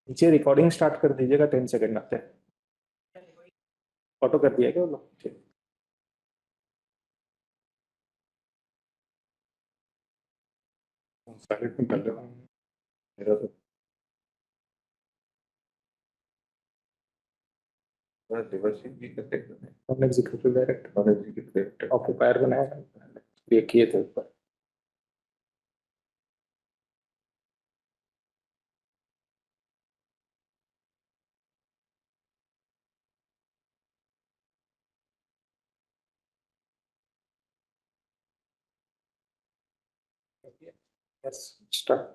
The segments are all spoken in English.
नीचे recording start कर दीजिएगा, 10 सेकंड आते हैं। ऑटो कर दिया क्या वो लोग? ठीक। साइलेंट में कर दो मेरा तो रिवर्स ही करते हैं। Non executive director, non executive director occupier बनाया, ये किए थे ऊपर। Yes, start.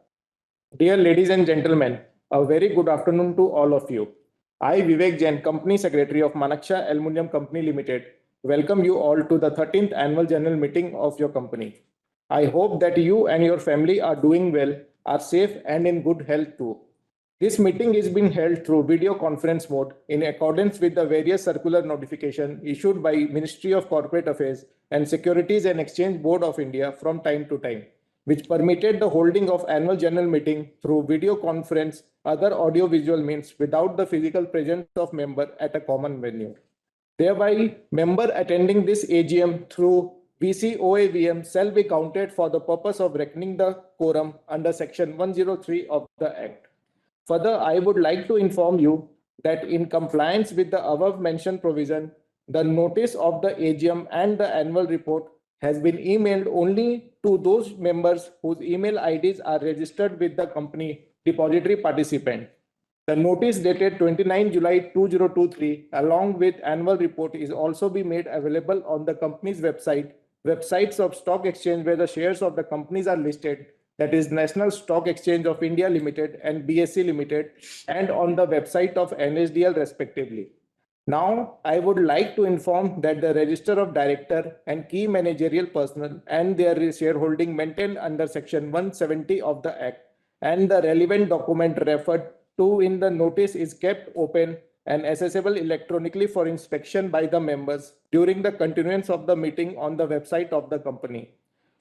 Dear ladies and gentlemen, a very good afternoon to all of you. I, Vivek Jain, Company Secretary of Manaksha Aluminium Company Limited, welcome you all to the 13th Annual General Meeting of your company. I hope that you and your family are doing well, are safe and in good health too. This meeting is being held through video conference mode in accordance with the various circular notification issued by Ministry of Corporate Affairs and Securities and Exchange Board of India from time to time, which permitted the holding of annual general meeting through video conference, other audio-visual means without the physical presence of member at a common venue. Thereby, member attending this AGM through VCOAVM shall be counted for the purpose of reckoning the quorum under Section 103 of the Act. Further, I would like to inform you that in compliance with the above mentioned provision, the notice of the AGM and the annual report has been emailed only to those members whose email IDs are registered with the company depository participant. The notice dated 29 July 2023 along with annual report is also be made available on the company's websites of stock exchange where the shares of the companies are listed, that is National Stock Exchange of India Limited and BSE Limited, and on the website of NSDL respectively. Now, I would like to inform that the register of director and key managerial personnel and their shareholding maintained under Section 170 of the Act and the relevant document referred to in the notice is kept open and accessible electronically for inspection by the members during the continuance of the meeting on the website of the company.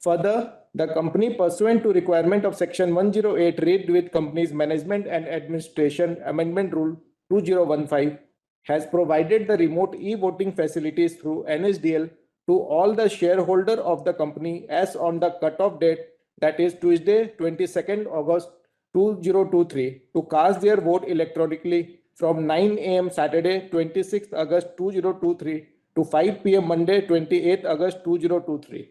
Further, the company, pursuant to requirement of Section 108 read with Companies Management and Administration Amendment Rule 2015, has provided the remote e-voting facilities through NSDL to all the shareholder of the company as on the cutoff date, that is Tuesday, 22nd August 2023, to cast their vote electronically from 9 a.m. Saturday, 26th August 2023 to 5 p.m. Monday, 28th August 2023.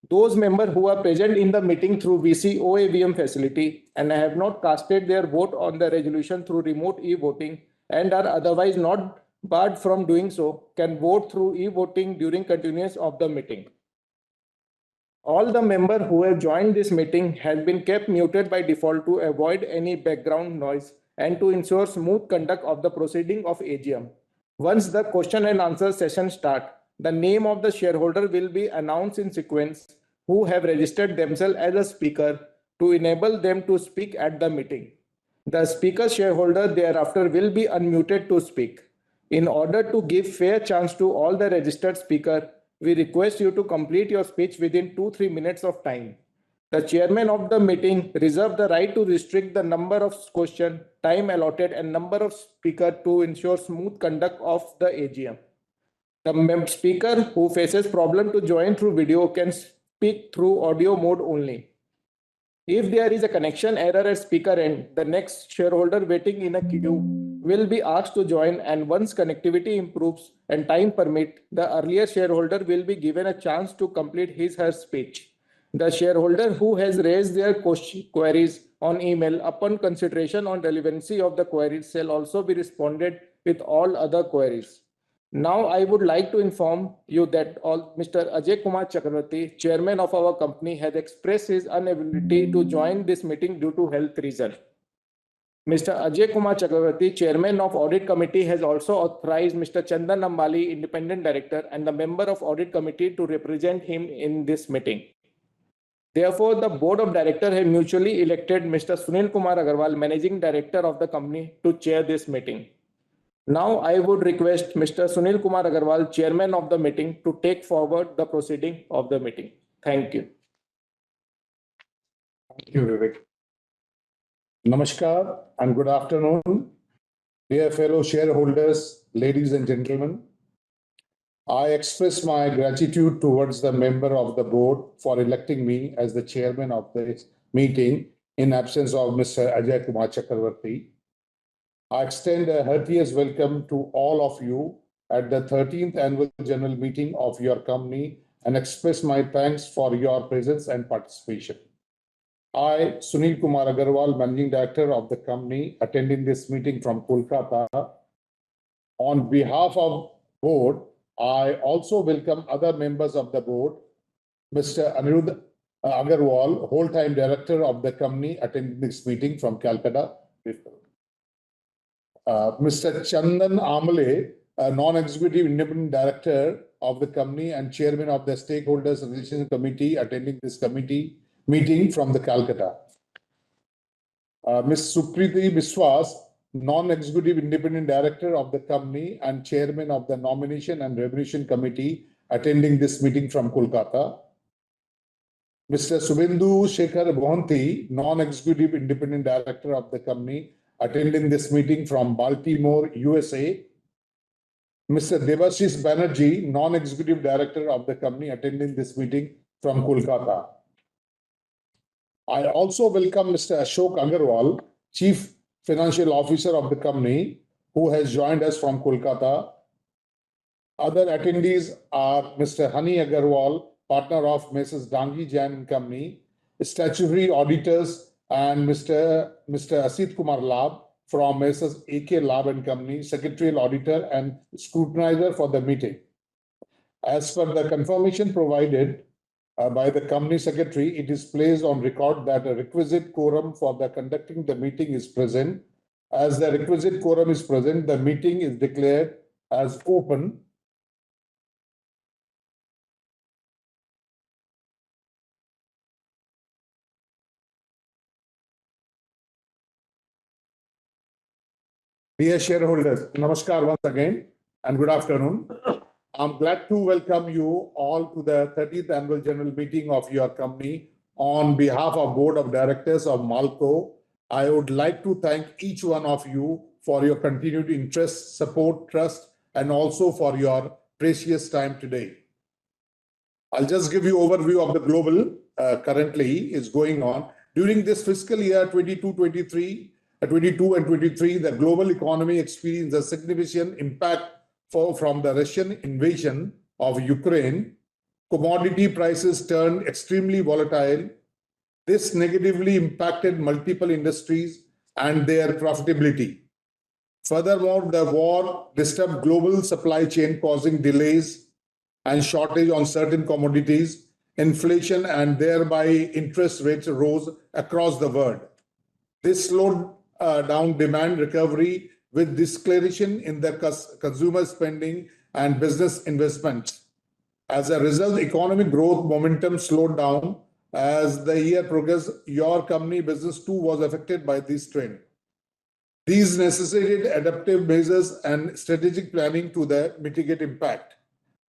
Those members who are present in the meeting through VCOAVM facility and have not casted their vote on the resolution through remote e-voting and are otherwise not barred from doing so can vote through e-voting during continuance of the meeting. All the members who have joined this meeting have been kept muted by default to avoid any background noise and to ensure smooth conduct of the proceeding of AGM. Once the question and answer session start, the name of the shareholder will be announced in sequence who have registered themselves as a speaker to enable them to speak at the meeting. The speaker shareholder thereafter will be unmuted to speak. In order to give fair chance to all the registered speaker, we request you to complete your speech within 2-3 minutes of time. The chairman of the meeting reserves the right to restrict the number of questions, time allotted, and number of speakers to ensure smooth conduct of the AGM. The speaker who faces problem to join through video can speak through audio mode only. If there is a connection error at speaker end, the next shareholder waiting in a queue will be asked to join, and once connectivity improves and time permit, the earlier shareholder will be given a chance to complete his/her speech. The shareholder who has raised their queries on email upon consideration on relevancy of the queries shall also be responded with all other queries. Now, I would like to inform you that Mr. Ajay Kumar Chakravarti, chairman of our company, has expressed his inability to join this meeting due to health reasons. Mr. Ajay Kumar Chakravarti, chairman of audit committee, has also authorized Mr. Chandan Ambali, independent director, and the member of audit committee to represent him in this meeting. Therefore, the board of directors have mutually elected Mr. Sunil Kumar Agarwal, managing director of the company, to chair this meeting. Now, I would request Mr. Sunil Kumar Agarwal, chairman of the meeting, to take forward the proceeding of the meeting. Thank you. Thank you, Vivek. Namaskar and good afternoon, dear fellow shareholders, ladies and gentlemen. I express my gratitude towards the member of the board for electing me as the chairman of this meeting in absence of Mr. Ajay Kumar Chakravarti. I extend a heartiest welcome to all of you at the 13th annual general meeting of your company and express my thanks for your presence and participation. I, Sunil Kumar Agarwal, Managing Director of the company, attending this meeting from Kolkata. On behalf of board, I also welcome other members of the board, Mr. Anirudh Agarwal, whole-time director of the company, attending this meeting from Calcutta. Mr. Chandan Amale, a non-executive independent director of the company and chairman of the Stakeholders Relations Committee, attending this committee meeting from the Calcutta. Ms. Sukriti Biswas, non-executive independent director of the company and chairman of the Nomination and Remuneration Committee, attending this meeting from Kolkata. Mr. Subhendu Shekhar Bohanti, non-executive independent director of the company, attending this meeting from Baltimore, USA. Mr. Devashish Banerjee, non-executive director of the company, attending this meeting from Kolkata. I also welcome Mr. Ashok Agarwal, Chief Financial Officer of the company, who has joined us from Kolkata. Other attendees are Mr. Hani Agarwal, partner of Mrs. Dangi Jain Company, statutory auditors, and Mr. Asit Kumar Lab from Mrs. AK Lab and Company, secretarial auditor and scrutinizer for the meeting. As per the confirmation provided by the company secretary, it is placed on record that a requisite quorum for the conducting the meeting is present. As the requisite quorum is present, the meeting is declared as open. Dear shareholders, namaskar once again and good afternoon. I'm glad to welcome you all to the 30th annual general meeting of your company. On behalf of Board of Directors of Malco, I would like to thank each one of you for your continued interest, support, trust, and also for your precious time today. I'll just give you an overview of the global currently is going on. During this fiscal year 22-23, the global economy experienced a significant impact from the Russian invasion of Ukraine. Commodity prices turned extremely volatile. This negatively impacted multiple industries and their profitability. Furthermore, the war disturbed global supply chain, causing delays and shortage on certain commodities. Inflation and thereby interest rates rose across the world. This slowed down demand recovery with deceleration in the consumer spending and business investments. As a result, economic growth momentum slowed down. As the year progressed, your company business too was affected by this trend. These necessitated adaptive measures and strategic planning to mitigate impact.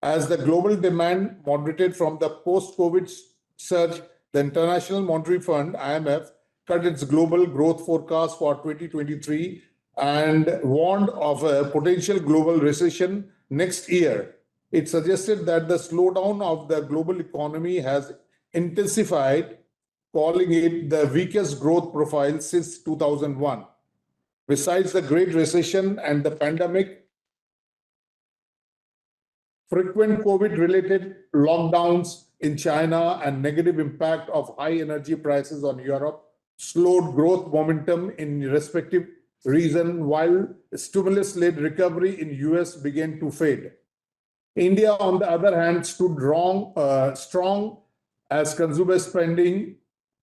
As the global demand moderated from the post-COVID surge, the International Monetary Fund, IMF, cut its global growth forecast for 2023 and warned of a potential global recession next year. It suggested that the slowdown of the global economy has intensified, calling it the weakest growth profile since 2001. Besides the Great Recession and the pandemic, frequent COVID-related lockdowns in China and negative impact of high energy prices on Europe slowed growth momentum in respective region, while stimulus-led recovery in US began to fade. India, on the other hand, stood strong as consumer spending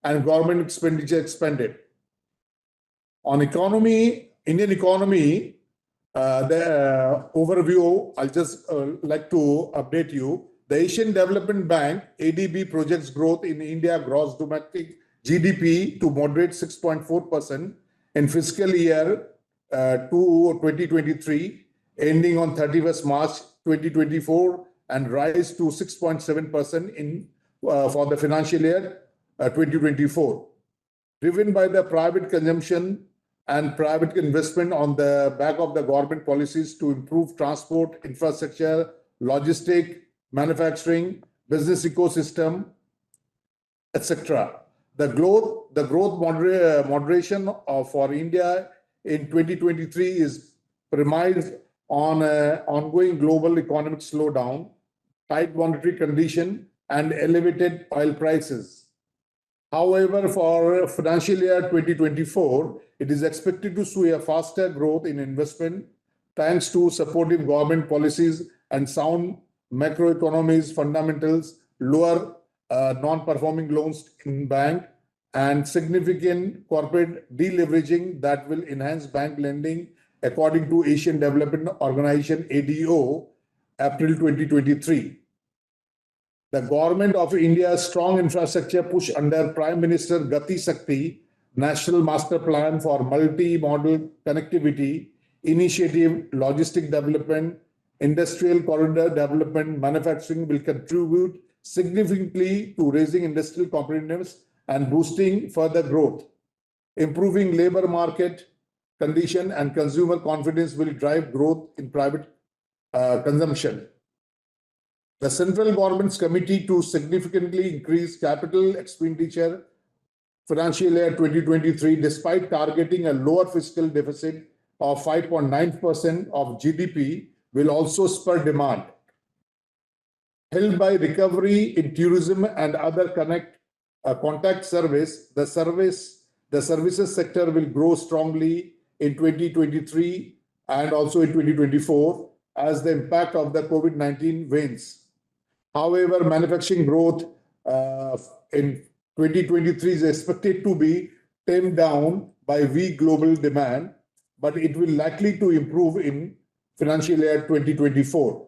and government expenditure expanded. On Indian economy, the overview, I'll just like to update you. The Asian Development Bank, ADB, projects growth in India gross domestic GDP to moderate 6.4% in fiscal year 2023, ending on 31st March 2024, and rise to 6.7% for the financial year 2024. driven by the private consumption and private investment on the back of the government policies to improve transport, infrastructure, logistic, manufacturing, business ecosystem, etc. The growth moderation for India in 2023 is premised on an ongoing global economic slowdown, tight monetary condition, and elevated oil prices. However, for financial year 2024, it is expected to see a faster growth in investment thanks to supportive government policies and sound macroeconomies fundamentals, lower non-performing loans in bank, and significant corporate deleveraging that will enhance bank lending, according to Asian Development Organization ADO, April 2023. The government of India's strong infrastructure push under Prime Minister Gati Shakti National Master Plan for Multi-Modal Connectivity Initiative, Logistic Development, Industrial Corridor Development, Manufacturing will contribute significantly to raising industrial competitiveness and boosting further growth. Improving labor market condition and consumer confidence will drive growth in private consumption. The central government's committee to significantly increase capital expenditure financial year 2023, despite targeting a lower fiscal deficit of 5.9% of GDP, will also spur demand. Helped by recovery in tourism and other contact service, the services sector will grow strongly in 2023 and also in 2024 as the impact of the COVID-19 wanes. However, manufacturing growth in 2023 is expected to be tamed down by weak global demand, but it will likely to improve in financial year 2024.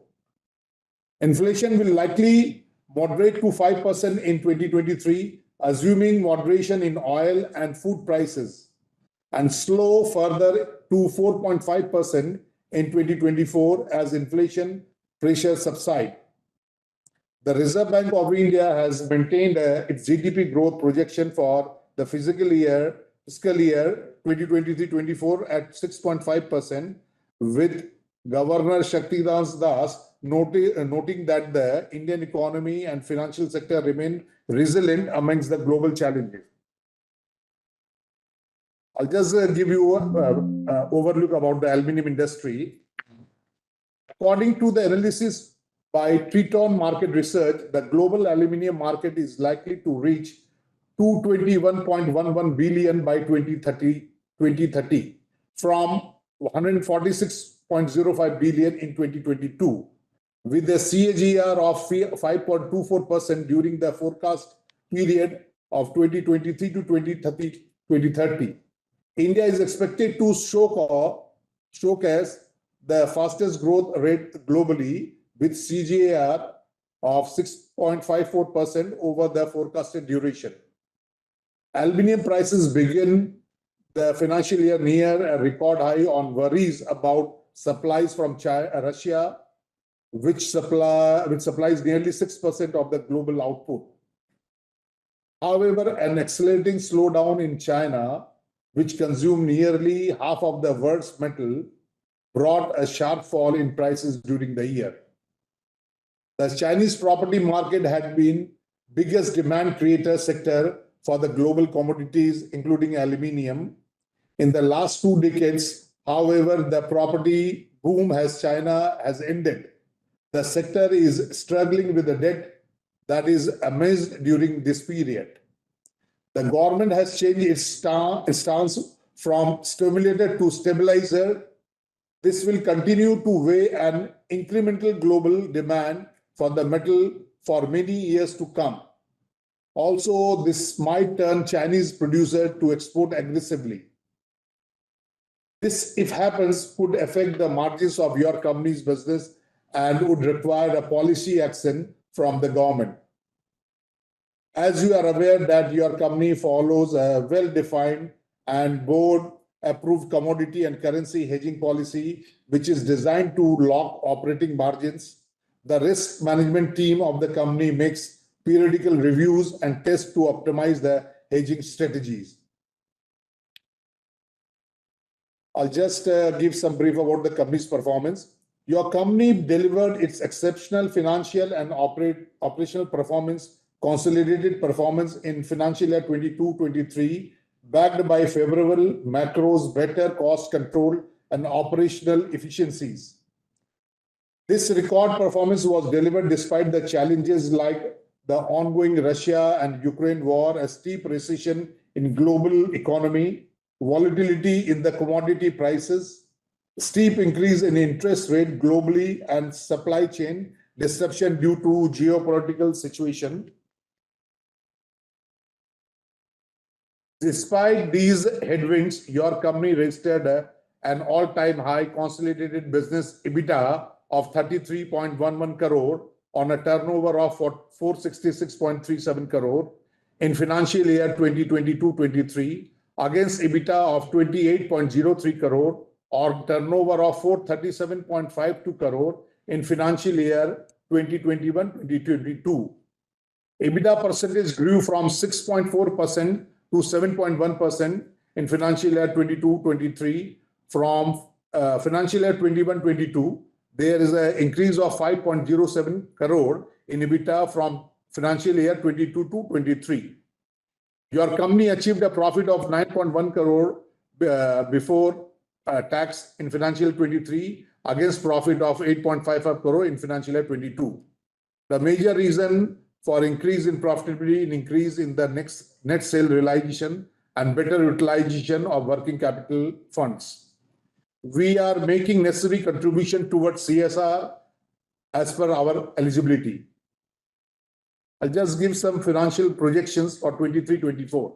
Inflation will likely moderate to 5% in 2023, assuming moderation in oil and food prices, and slow further to 4.5% in 2024 as inflation pressure subside. The Reserve Bank of India has maintained its GDP growth projection for the fiscal year 2023-24 at 6.5%, with Governor Shaktidas Das noting that the Indian economy and financial sector remain resilient amongst the global challenges. I'll just give you an overlook about the aluminium industry. According to the analysis by Triton Market Research, the global aluminium market is likely to reach 221.11 billion by 2030 from 146.05 billion in 2022, with a CAGR of 5.24% during the forecast period of 2023 to 2030. India is expected to showcase the fastest growth rate globally, with CAGR of 6.54% over the forecasted duration. Aluminium prices begin the financial year near a record high on worries about supplies from Russia, which supplies nearly 6% of the global output. However, an accelerating slowdown in China, which consumes nearly half of the world's metal, brought a sharp fall in prices during the year. The Chinese property market had been biggest demand creator sector for the global commodities, including aluminium. In the last 2 decades, however, the property boom China has ended. The sector is struggling with the debt that is amassed during this period. The government has changed its stance from stimulator to stabilizer. This will continue to weigh an incremental global demand for the metal for many years to come. Also, this might turn Chinese producers to export aggressively. This, if happens, could affect the margins of your company's business and would require a policy action from the government. As you are aware that your company follows a well-defined and board-approved commodity and currency hedging policy, which is designed to lock operating margins, the risk management team of the company makes periodical reviews and tests to optimize the hedging strategies. I'll just give some brief about the company's performance. Your company delivered its exceptional financial and operational performance, consolidated performance in financial year 22-23, backed by favorable macros, better cost control, and operational efficiencies. This record performance was delivered despite the challenges like the ongoing Russia and Ukraine war, a steep recession in global economy, volatility in the commodity prices, steep increase in interest rate globally, and supply chain disruption due to geopolitical situation. Despite these headwinds, your company registered an all-time high consolidated business EBITDA of 33.11 crore on a turnover of 466.37 crore in financial year 2022-23 against EBITDA of 28.03 crore or turnover of 437.52 crore in financial year 2021-2022. EBITDA percentage grew from 6.4% to 7.1% in financial year 22-23. From financial year 21-22, there is an increase of 5.07 crore in EBITDA from financial year 22-23. Your company achieved a profit of 9.1 crore before tax in financial 23 against profit of 8.55 crore in financial year 22. The major reason for increase in profitability and increase in the net sale realization and better utilization of working capital funds. We are making necessary contribution towards CSR as per our eligibility. I'll just give some financial projections for 23-24.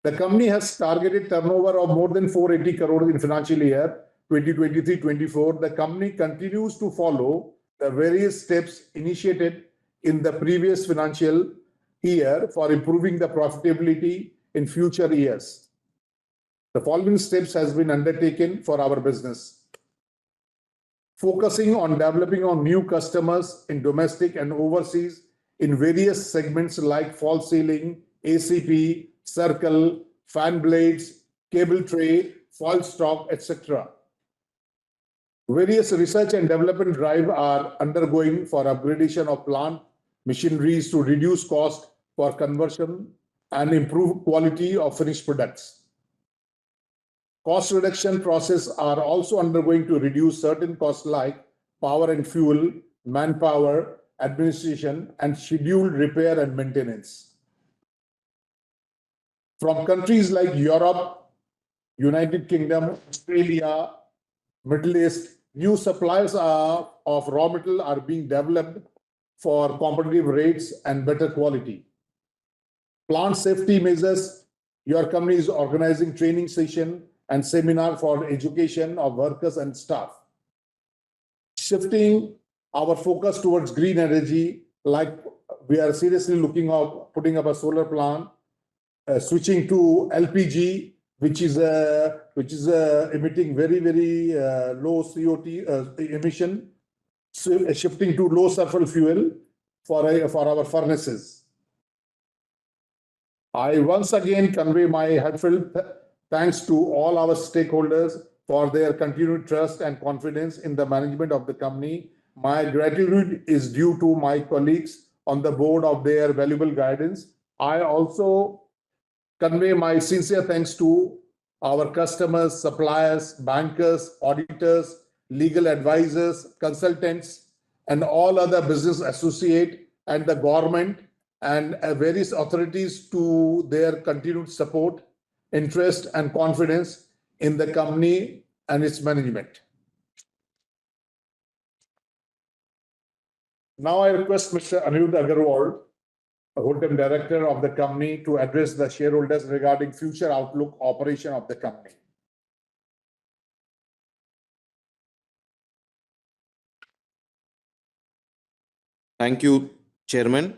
The company has targeted turnover of more than 480 crore in financial year 2023-24. The company continues to follow the various steps initiated in the previous financial year for improving the profitability in future years. The following steps has been undertaken for our business. Focusing on developing on new customers in domestic and overseas in various segments like false ceiling, ACP, circle, fan blades, cable tray, foil stock, etc. Various research and development drive are undergoing for upgradation of plant machineries to reduce cost for conversion and improve quality of finished products. Cost reduction process are also undergoing to reduce certain costs like power and fuel, manpower, administration, and scheduled repair and maintenance. From countries like Europe, United Kingdom, Australia, Middle East, new supplies of raw material are being developed for competitive rates and better quality. Plant safety measures, your company is organizing training session and seminar for education of workers and staff. Shifting our focus towards green energy, like we are seriously looking at putting up a solar plant, switching to LPG, which is emitting very low CO2 emission, so shifting to low sulfur fuel for our furnaces. I once again convey my heartfelt thanks to all our stakeholders for their continued trust and confidence in the management of the company. My gratitude is due to my colleagues on the board of their valuable guidance. I also convey my sincere thanks to our customers, suppliers, bankers, auditors, legal advisors, consultants, and all other business associates and the government and various authorities to their continued support, interest, and confidence in the company and its management. Now I request Mr. Anirudh Agarwal, a whole-time director of the company, to address the shareholders regarding future outlook operation of the company. Thank you, Chairman.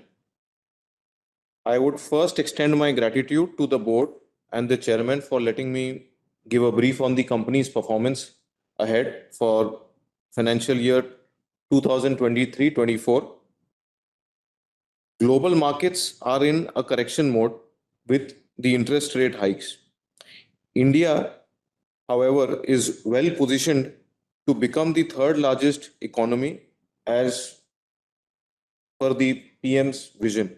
I would first extend my gratitude to the board and the chairman for letting me give a brief on the company's performance ahead for financial year 2023-24. Global markets are in a correction mode with the interest rate hikes. India however, is well positioned to become the third largest economy as per the PM's vision.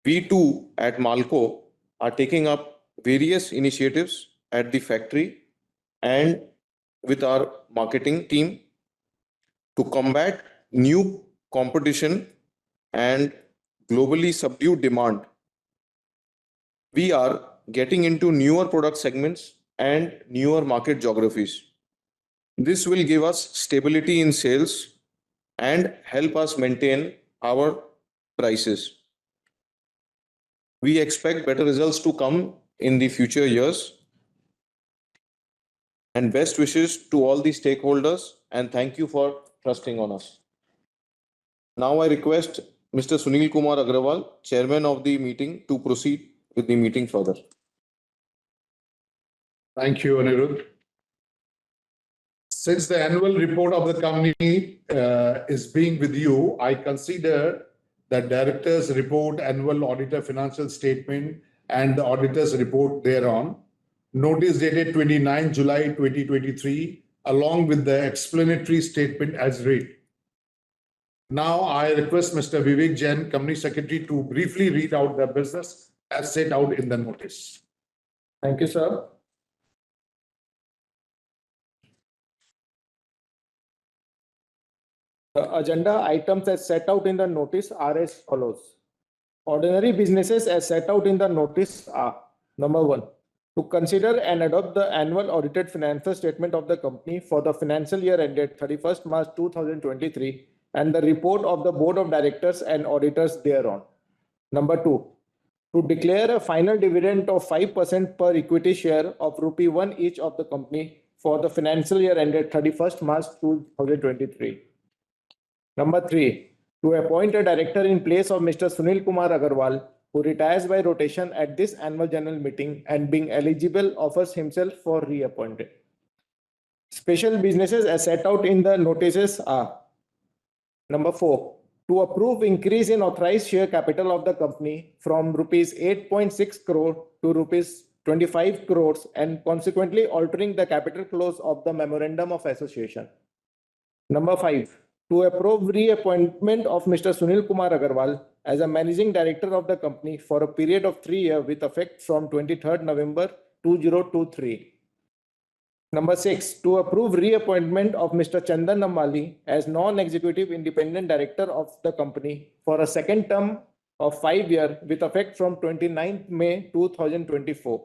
We too at Malco are taking up various initiatives at the factory and with our marketing team to combat new competition and globally subdued demand. We are getting into newer product segments and newer market geographies. This will give us stability in sales and help us maintain our prices. We expect better results to come in the future years. And best wishes to all the stakeholders, and thank you for trusting on us. Now I request Mr. Sunil Kumar Agrawal, Chairman of the meeting, to proceed with the meeting further. Thank you, Anirudh. Since the annual report of the company is being with you, I consider the director's report, annual auditor financial statement, and the auditor's report thereon, notice dated 29 July 2023, along with the explanatory statement as read. Now I request Mr. Vivek Jain, Company Secretary, to briefly read out the business as set out in the notice. Thank you, sir. The agenda items as set out in the notice are as follows. Ordinary businesses as set out in the notice are: number 1, to consider and adopt the annual audited financial statement of the company for the financial year ended 31st March 2023 and the report of the Board of Directors and auditors thereon. Number 2, to declare a final dividend of 5% per equity share of rupee 1 each of the company for the financial year ended 31st March 2023. Number 3, to appoint a director in place of Mr. Sunil Kumar Agarwal, who retires by rotation at this annual general meeting and being eligible offers himself for reappointment. Special businesses as set out in the notices are: number 4, to approve increase in authorized share capital of the company from rupees 8.6 crore to rupees 25 crores and consequently altering the capital clause of the memorandum of association. Number 5, to approve reappointment of Mr. Sunil Kumar Agarwal as a managing director of the company for a period of 3 years with effect from 23rd November 2023. Number 6, to approve reappointment of Mr. Chandan Nammali as non-executive independent director of the company for a second term of 5 years with effect from 29th May 2024.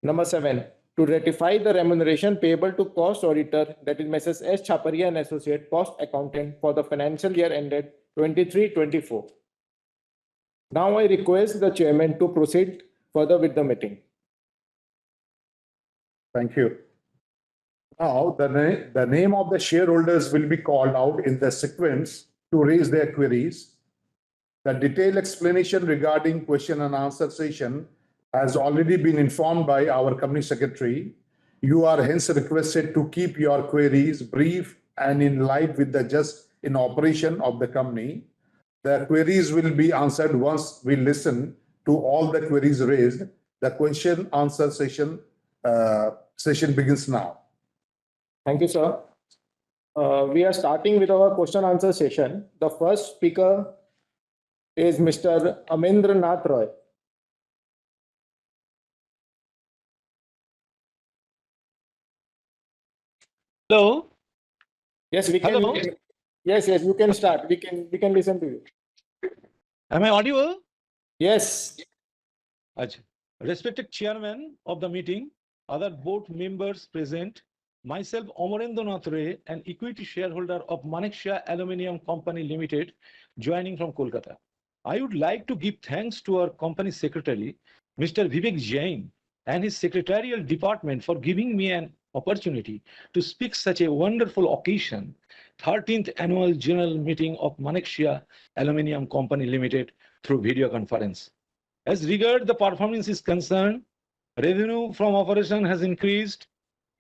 Number 7, to ratify the remuneration payable to cost auditor, that is Messrs. S. Chaparia and Associate Cost Accountant for the financial year ended 23-24. Now I request the chairman to proceed further with the meeting. Thank you. Now, the name of the shareholders will be called out in the sequence to raise their queries. The detailed explanation regarding question and answer session has already been informed by our company secretary. You are hence requested to keep your queries brief and in line with the just in operation of the company. The queries will be answered once we listen to all the queries raised. The question answer session begins now. Thank you, sir. We are starting with our question answer session. The first speaker is Mr. Amendra Nath Roy. Hello. Yes, we can. Hello. Yes, you can start. We can listen to you. Am I audible? Yes. Ajay. Respected chairman of the meeting, other board members present, myself Amarendra Nath Ray, an equity shareholder of Maneksha Aluminium Company Limited, joining from Kolkata. I would like to give thanks to our company secretary, Mr. Vivek Jain, and his secretarial department for giving me an opportunity to speak such a wonderful occasion, 13th annual general meeting of Maneksha Aluminium Company Limited through video conference. As regard the performance is concerned, revenue from operation has increased,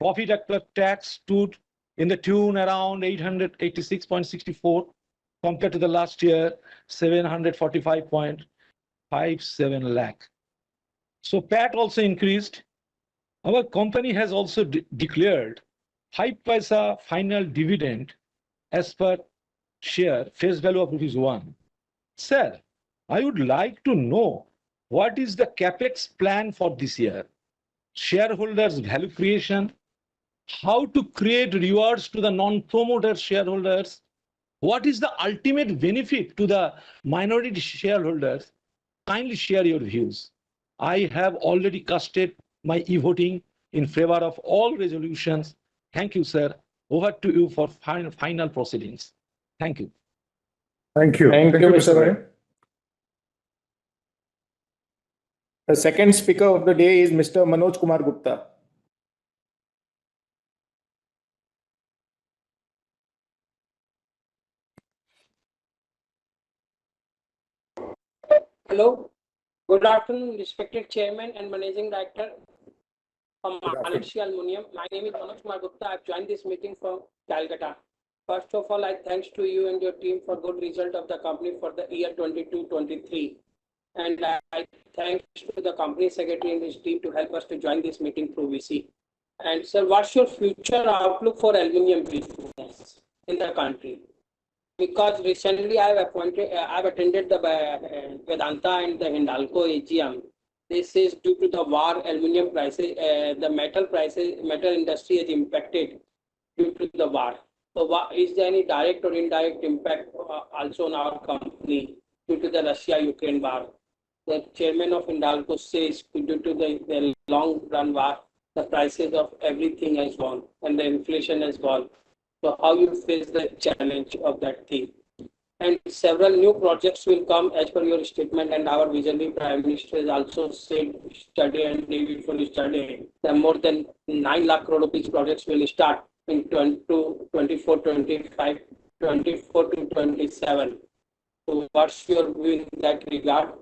profit after tax stood in the tune around 886.64 compared to the last year, 745.57 lakh. So PAT also increased Our company has also declared 5 paisa final dividend as per share face value of ₹1. Sir, I would like to know what is the capex plan for this year, shareholders value creation, how to create rewards to the non-promoter shareholders, what is the ultimate benefit to the minority shareholders. Kindly share your views. I have already casted my e-voting in favor of all resolutions. Thank you, sir. Over to you for final proceedings. Thank you. Thank you. Thank you, Mr. Rai. Rai. The second speaker of the day is Mr. Manoj Kumar Gupta. Hello, good afternoon, respected Chairman and Managing Director of Good afternoon. Manakshi Aluminium. My name is Manoj Kumar Gupta. I've joined this meeting from Calcutta. First of all, I thanks to you and your team for good result of the company for the year 22-23. And I thanks to the company secretary and his team to help us to join this meeting through VC. And sir, what's your future outlook for aluminium business in the country? Because recently I've attended the Vedanta and the Hindalco AGM. This is due to the war, aluminium prices, the metal industry is impacted due to the war. So is there any direct or indirect impact also on our company due to the Russia-Ukraine war? The chairman of Hindalco says due to the long run war, the prices of everything has gone and the inflation has gone. So how you face the challenge of that thing? And several new projects will come as per your statement, and our visionary Prime Minister has also said study and day before study that more than 9 lakh crore rupees projects will start in 24, 25, 24 to 27. So what's your view in that regard?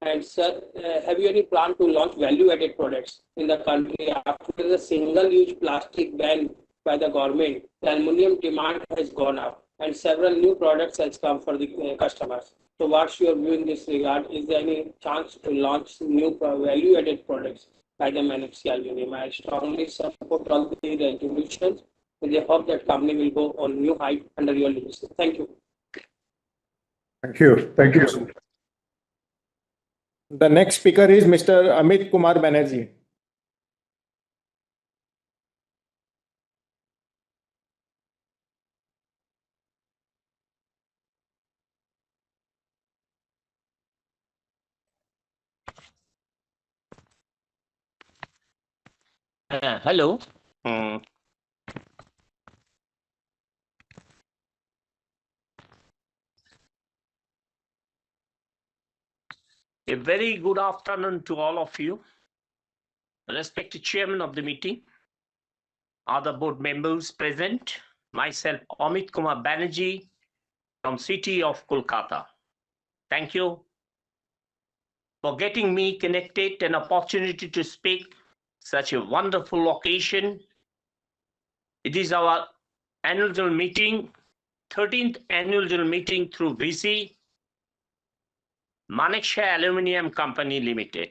And sir, have you any plan to launch value-added products in the country after the single-use plastic ban by the government? The aluminum demand has gone up, and several new products has come for the customers. So, what's your view in this regard? Is there any chance to launch new value-added products by the Manakshi Aluminium? I strongly support all the resolutions, and I hope that company will go on new height under your leadership. Thank you. Thank you. Thank you. The next speaker is Mr. Amit Kumar Banerjee. Hello. A very good afternoon to all of you. Respected Chairman of the meeting, other board members present, myself Amit Kumar Banerjee from city of Kolkata. Thank you for getting me connected and opportunity to speak such a wonderful occasion. It is our annual general meeting, 13th annual general meeting through VC, Maneksha Aluminium Company Limited.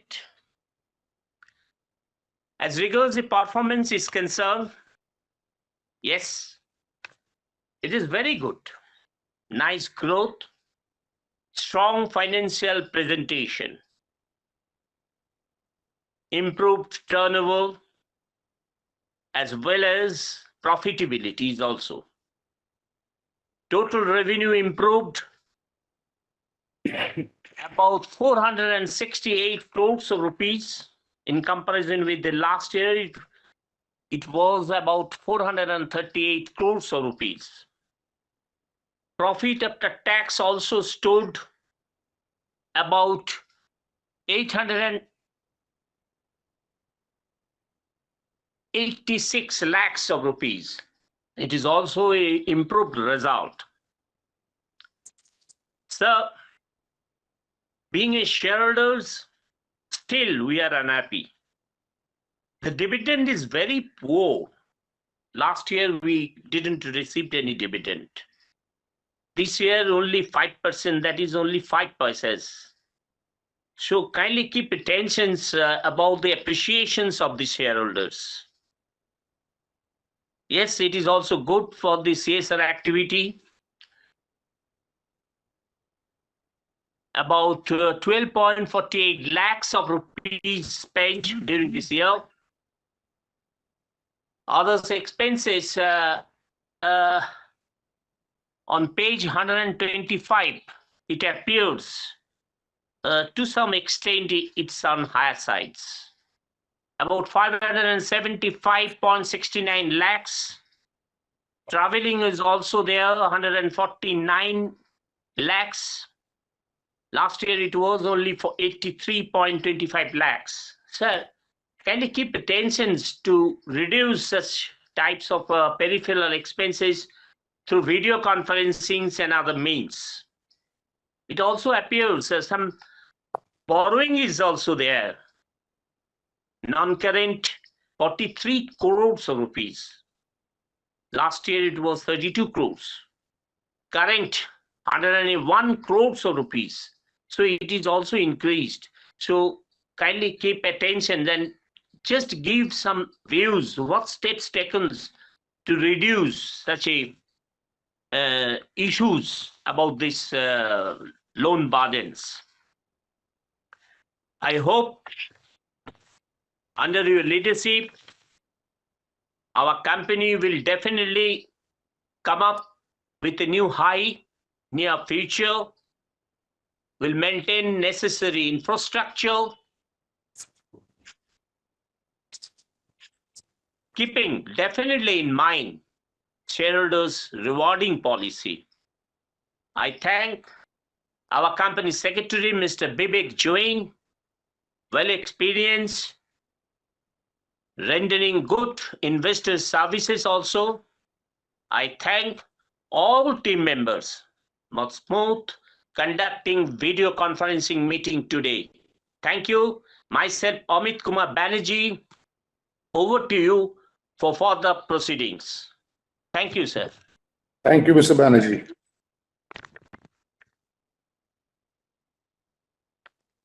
As regards the performance is concerned, yes, it is very good. Nice growth, strong financial presentation, improved turnover, as well as profitability also. Total revenue improved about 468 crores of rupees in comparison with the last year. It was about 438 crores of rupees. Profit after tax also stood about 886 lakhs of rupees. It is also an improved result. So, being a shareholders, still we are unhappy. The dividend is very poor. Last year we didn't receive any dividend. This year only 5%, that is only 5 paisas. So kindly keep attention about the appreciations of the shareholders. Yes, it is also good for the CSR activity. About 12.48 lakhs of rupees spent during this year. Others expenses on page 125, it appears to some extent it's on higher sides. About 575.69 lakhs. Traveling is also there, 149 lakhs. Last year it was only for 83.25 lakhs. Sir, kindly keep attention to reduce such types of peripheral expenses through video conferencing and other means. It also appears some borrowing is also there. Non-current 43 crores of rupees. Last year it was 32 crores. Current 101 crores of rupees. So it is also increased. So kindly keep attention and just give some views, what steps taken to reduce such a issues about this loan burdens. I hope under your leadership, our company will definitely come up with a new high near future, will maintain necessary infrastructure, keeping definitely in mind shareholders' rewarding policy. I thank our company secretary, Mr. Bibek Join, well experienced, rendering good investor services also. I thank all team members for smooth conducting video conferencing meeting today. Thank you. Myself, Amit Kumar Banerjee, over to you for further proceedings. Thank you, sir. Thank you, Mr. Banerjee.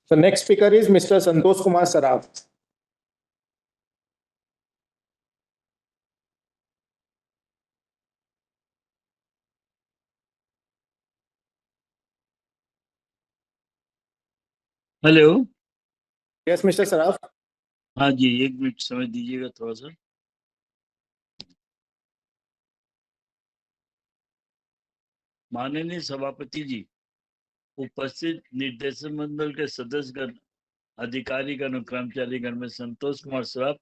The next speaker is Mr. Santosh Kumar Saraf. Hello. Yes, Mr. Saraf. हाँ जी, एक minute समय दीजिएगा थोड़ा सा। माननीय सभापति जी, उपस्थित निर्देशक मंडल के सदस्यगण, अधिकारीगण और कर्मचारीगण में संतोष कुमार सराफ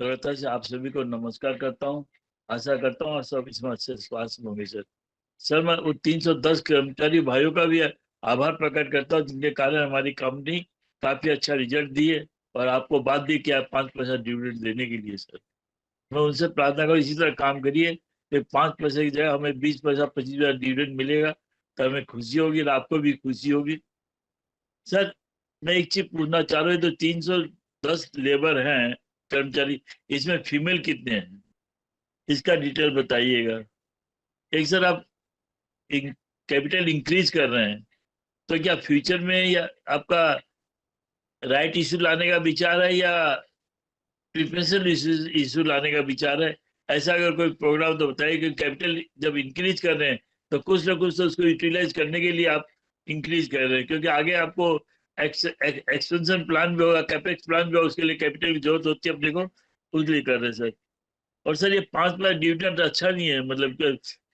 प्रथम से आप सभी को नमस्कार करता हूं। आशा करता हूं आप सब इसमें अच्छे स्वास्थ्य होंगे। सर मैं उन 310 कर्मचारी भाइयों का भी आभार प्रकट करता हूं जिनके कारण हमारी कंपनी काफी अच्छा रिजल्ट दी है और आपको बात दी कि आप 5 पैसा डिविडेंड देने के लिए। सर मैं उनसे प्रार्थना करूँ इसी तरह काम करिए, 5 पैसे की जगह हमें 20 पैसा 25 पैसा डिविडेंड मिलेगा तो हमें खुशी होगी और आपको भी खुशी होगी। सर मैं एक चीज पूछना चाह रहा हूँ, तो 310 लेबर हैं कर्मचारी, इसमें फीमेल कितने हैं इसका डिटेल बताइएगा। एक सर आप कैपिटल इंक्रीज कर रहे हैं तो क्या फ्यूचर में या आपका राइट इशू लाने का विचार है या प्रिफरेंशियल इशू लाने का विचार है? ऐसा अगर कोई प्रोग्राम तो बताइए कि कैपिटल जब इंक्रीज कर रहे हैं तो कुछ ना कुछ तो उसको यूटिलाइज करने के लिए आप इंक्रीज कर रहे हैं, क्योंकि आगे आपको एक्सपेंशन प्लान भी होगा, कैपेक्स प्लान भी होगा, उसके लिए कैपिटल की जरूरत होती है अपने को, उसके लिए कर रहे हैं सर। और सर ये 5 पैसा डिविडेंड अच्छा नहीं है, मतलब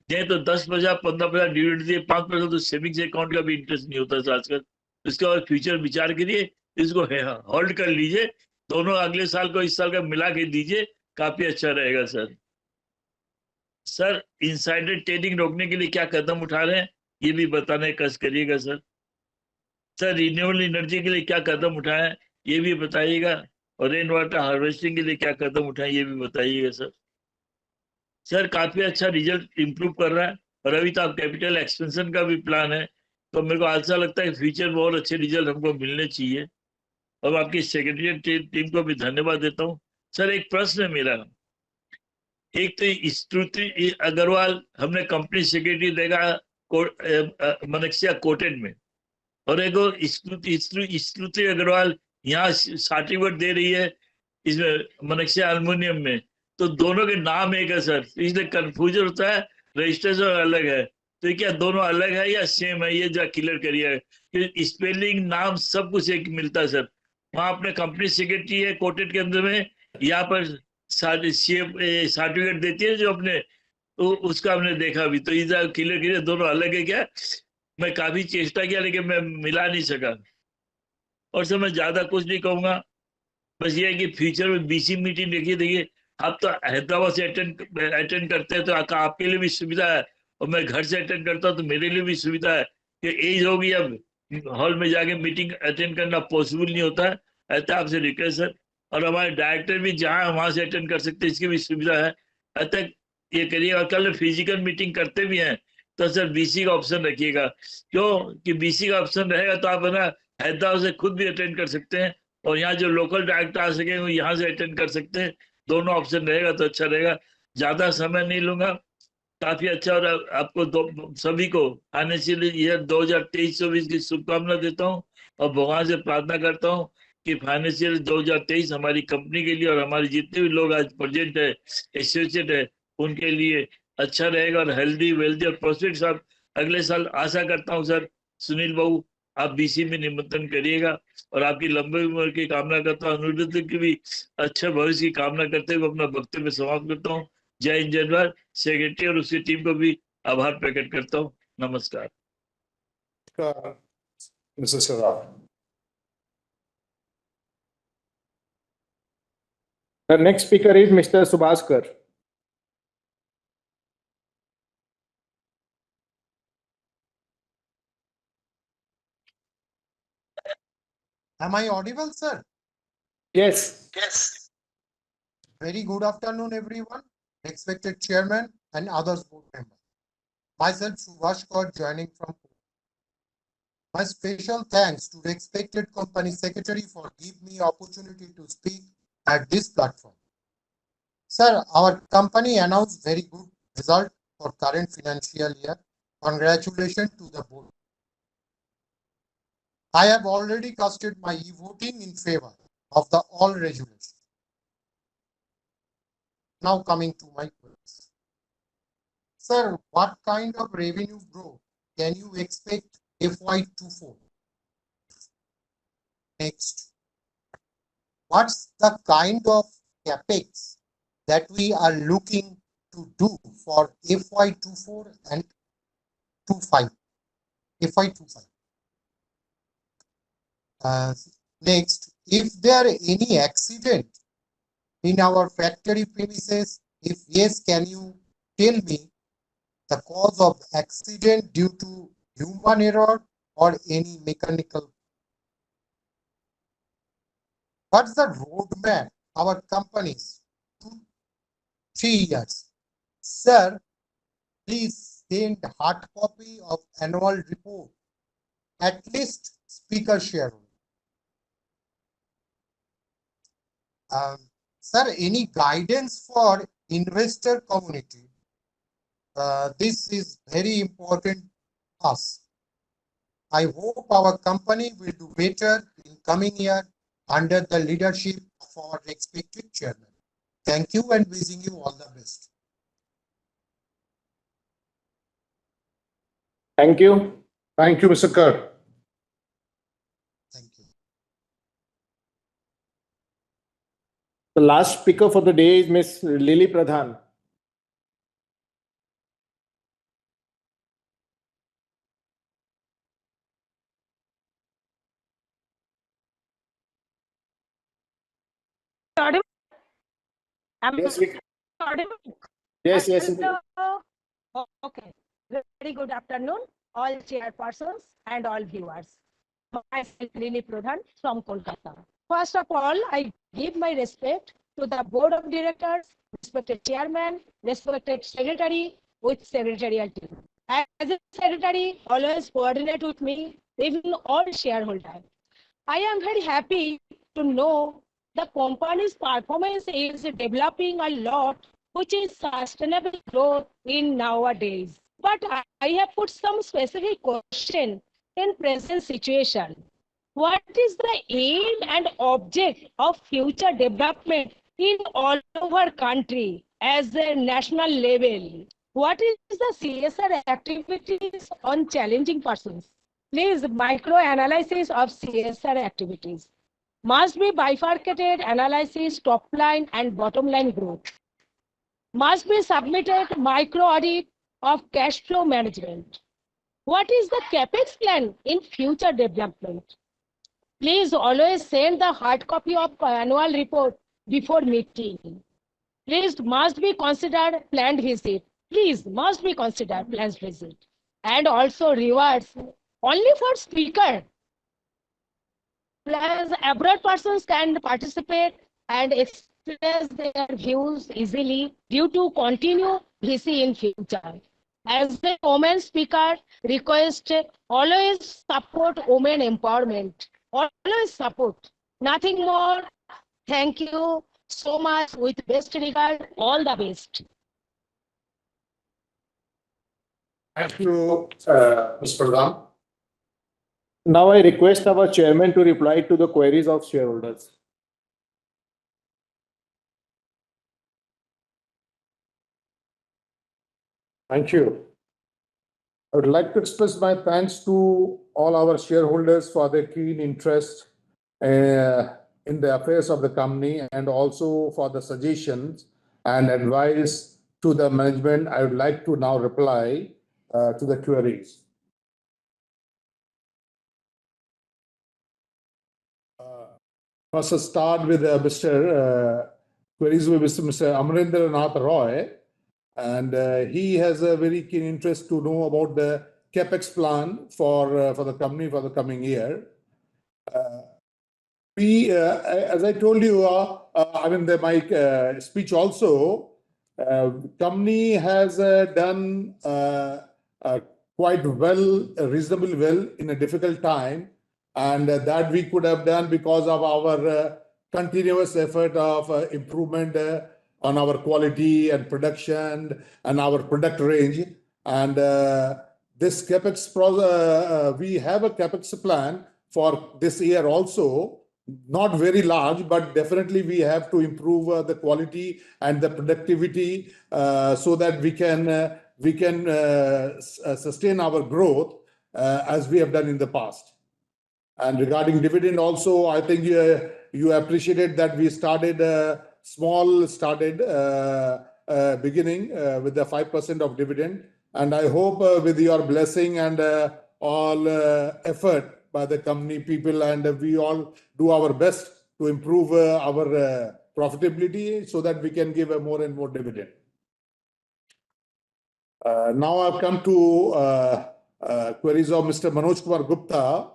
दें तो 10 पैसा 15 पैसा डिविडेंड दिए, 5 पैसा तो सेविंग्स अकाउंट का भी इंटरेस्ट नहीं होता सर आजकल। इसके बाद फ्यूचर विचार करिए, इसको होल्ड कर लीजिए, दोनों अगले साल को इस साल का मिला के दीजिए, काफी अच्छा रहेगा सर। सर इनसाइडर ट्रेडिंग रोकने के लिए क्या कदम उठा रहे हैं ये भी बताने का कष्ट करिएगा सर। सर रिन्यूएबल एनर्जी के लिए क्या कदम उठाएं ये भी बताइएगा, और रेन वाटर हार्वेस्टिंग के लिए क्या कदम उठाएं ये भी बताइएगा सर। सर काफी अच्छा रिजल्ट इंप्रूव कर रहा है और अभी तो आप कैपिटल एक्सपेंशन का भी प्लान है, तो मेरे को ऐसा लगता है फ्यूचर में और अच्छे रिजल्ट हमको मिलने चाहिए। और आपकी सेक्रेटरी टीम को भी धन्यवाद देता हूँ। सर एक प्रश्न है मेरा, एक तो स्तुति अग्रवाल हमने कंपनी सेक्रेटरी देखा मनेक्सिया कोटेड में, और एक और स्तुति अग्रवाल यहाँ सर्टिफिकेट दे रही है इसमें मनक्षा एल्युमिनियम में, तो दोनों के नाम एक है सर, इसलिए कंफ्यूजन होता है, रजिस्ट्रेशन अलग है। तो क्या दोनों अलग है या सेम है, ये जरा क्लियर करिए कि स्पेलिंग नाम सब कुछ एक मिलता है सर। वहाँ अपने कंपनी सेक्रेटरी है कोटेड के अंदर में, यहाँ पर सर्टिफिकेट देती है जो अपने, तो उसका हमने देखा भी, तो इधर क्लियर क्लियर दोनों अलग है क्या। मैं काफी चेष्टा किया लेकिन मैं मिला नहीं सका। और सर मैं ज्यादा कुछ नहीं कहूंगा, बस ये है कि फ्यूचर में बीसी मीटिंग देखिए देखिए, आप तो हैदराबाद से अटेंड करते हैं तो आपके लिए भी सुविधा है, और मैं घर से अटेंड करता हूँ तो मेरे लिए भी सुविधा है कि एज होगी अब हॉल में जाके मीटिंग अटेंड करना पॉसिबल नहीं होता है। ऐसा आपसे रिक्वेस्ट सर, और हमारे डायरेक्टर भी जहाँ वहां से अटेंड कर सकते हैं, इसकी भी सुविधा है। ऐसा ये करिए, और कल फिजिकल मीटिंग करते भी हैं तो सर बीसी का ऑप्शन रखिएगा, क्यों कि बीसी का ऑप्शन रहेगा तो आप है ना हैदराबाद से खुद भी अटेंड कर सकते हैं, और यहाँ जो लोकल डायरेक्टर आ सके वो यहाँ से अटेंड कर सकते हैं। दोनों ऑप्शन रहेगा तो अच्छा रहेगा। ज्यादा समय नहीं लूंगा, काफी अच्छा। और आपको सभी को फाइनेंशियल ईयर 2023-24 की शुभकामना देता हूँ, और भगवान से प्रार्थना करता हूँ कि फाइनेंशियल 2023 हमारी कंपनी के लिए और हमारे जितने भी लोग आज प्रेजेंट है, एसोसिएट है, उनके लिए अच्छा रहेगा, और हेल्दी वेल्दी और प्रॉस्पेरिट साहब अगले साल आशा करता हूँ सर। सुनील बाबू आप बीसी में निमंत्रण करिएगा, और आपकी लंबी उम्र की कामना करता हूँ, अनुरुद्ध की भी अच्छे भविष्य की कामना करते हुए अपना वक्तव्य समाप्त करता हूँ। जय हिंद, जय भारत। सेक्रेटरी और उसकी टीम को भी आभार प्रकट करता हूँ। नमस्कार। Mr. Saraf. The next speaker is Mr. Subhaskar. Am I audible, sir? Yes. Yes. Very good afternoon, everyone. Respected chairman and others board members. Myself, Subhaskar, joining from Pune. My special thanks to respected company secretary for giving me opportunity to speak at this platform. Sir, our company announced very good result for current financial year. Congratulations to the board. I have already casted my e-voting in favor of the all resolutions. Now coming to my questions. Sir, what kind of revenue growth can you expect FY24? Next, what's the kind of capex that we are looking to do for FY24 and 25? FY25. Next, if there are any accident in our factory premises, if yes, can you tell me the cause of accident due to human error or any mechanical? What's the roadmap our companies 2-3 years? Sir, please send hard copy of annual report, at least speaker shareholder. Sir, any guidance for investor community? This is very important to us. I hope our company will do better in coming year under the leadership of our respected chairman. Thank you and wishing you all the best. Thank you. Thank you, Mr. Kerr. Thank you. The last speaker for the day is Ms. Lily Pradhan. Audible? Am Yes, I audible? yes. Okay. Very good afternoon, all chairpersons and all viewers. Myself, Lily Pradhan from Kolkata. First of all, I give my respect to the board of directors, respected chairman, respected secretary with secretarial team. As a secretary, always coordinate with me, even all shareholders. I am very happy to know the company's performance is developing a lot, which is sustainable growth in nowadays. But I have put some specific question in present situation? What is the aim and object of future development in all over country as a national level? What is the CSR activities on challenging persons? Please, micro-analysis of CSR activities. Must be bifurcated analysis, top line and bottom line growth. Must be submitted micro audit of cash flow management. What is the CAPEX plan in future development? Please always send the hard copy of annual report before meeting. Please must be considered planned visit. Please must be considered planned visit. And also rewards only for speaker. Plus abroad persons can participate and express their views easily due to continue VC in future. As the women speaker, request always support women empowerment. Always support. Nothing more. Thank you so much. With best regard, all the best. Thank you, Ms. Pradhan. Now I request our chairman to reply to the queries of shareholders. Thank you. I would like to express my thanks to all our shareholders for their keen interest in the affairs of the company and also for the suggestions and advice to the management. I would like to now reply to the queries. First, I'll start with queries with Mr. Amarendra Nath Roy. And he has a very keen interest to know about the CAPEX plan for the company for the coming year. As I told you, my speech also, company has done quite well, reasonably well in a difficult time, and that we could have done because of our continuous effort of improvement on our quality and production and our product range. And this CAPEX, we have a CAPEX plan for this year also, not very large, but definitely we have to improve the quality and the productivity so that we can sustain our growth as we have done in the past. And regarding dividend also, I think you appreciated that we started beginning with the 5% of dividend. And I hope with your blessing and all effort by the company people, and we all do our best to improve our profitability so that we can give a more and more dividend. Now I've come to queries of Mr. Manoj Kumar Gupta.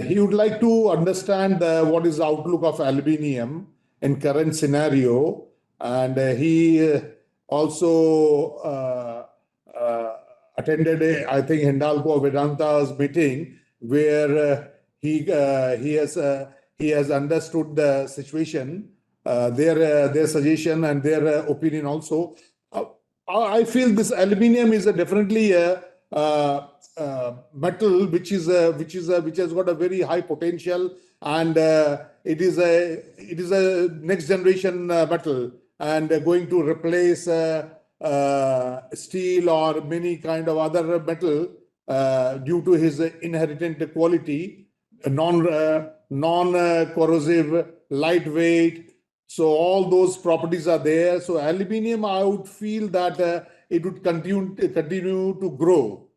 He would like to understand what is the outlook of aluminium in current scenario, and he also attended I think Hindalco Vedanta's meeting where he has understood the situation, their suggestion and their opinion also. I feel this aluminium is definitely a metal which has got a very high potential, and it is a next generation metal and going to replace steel or many kind of other metal due to his inherent quality, non-corrosive, lightweight. So all those properties are there. So aluminium, I would feel that it would continue to grow.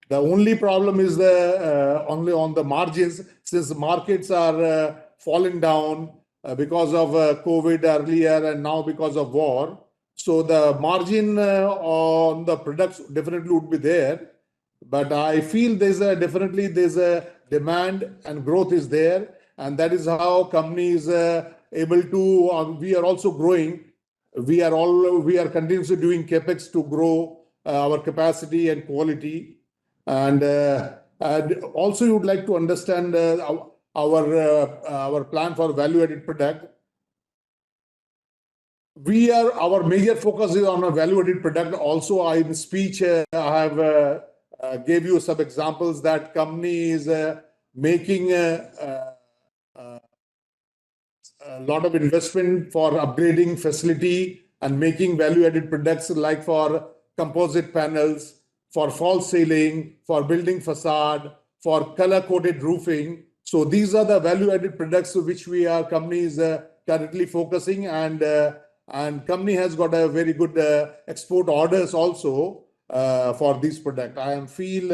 The only problem is only on the margins, since markets are falling down because of COVID earlier and now because of war. So the margin on the products definitely would be there. But I feel there's a demand and growth is there, and that is how companies able to. We are also growing. We are continuously doing CAPEX to grow our capacity and quality. And also, you would like to understand our plan for value-added product. Our major focus is on a value-added product. Also, in speech, I have gave you some examples that company is making a lot of investment for upgrading facility and making value-added products like for composite panels, for false ceiling, for building facade, for color-coated roofing. So these are the value-added products which company is currently focusing, and company has got a very good export orders also for this product. I feel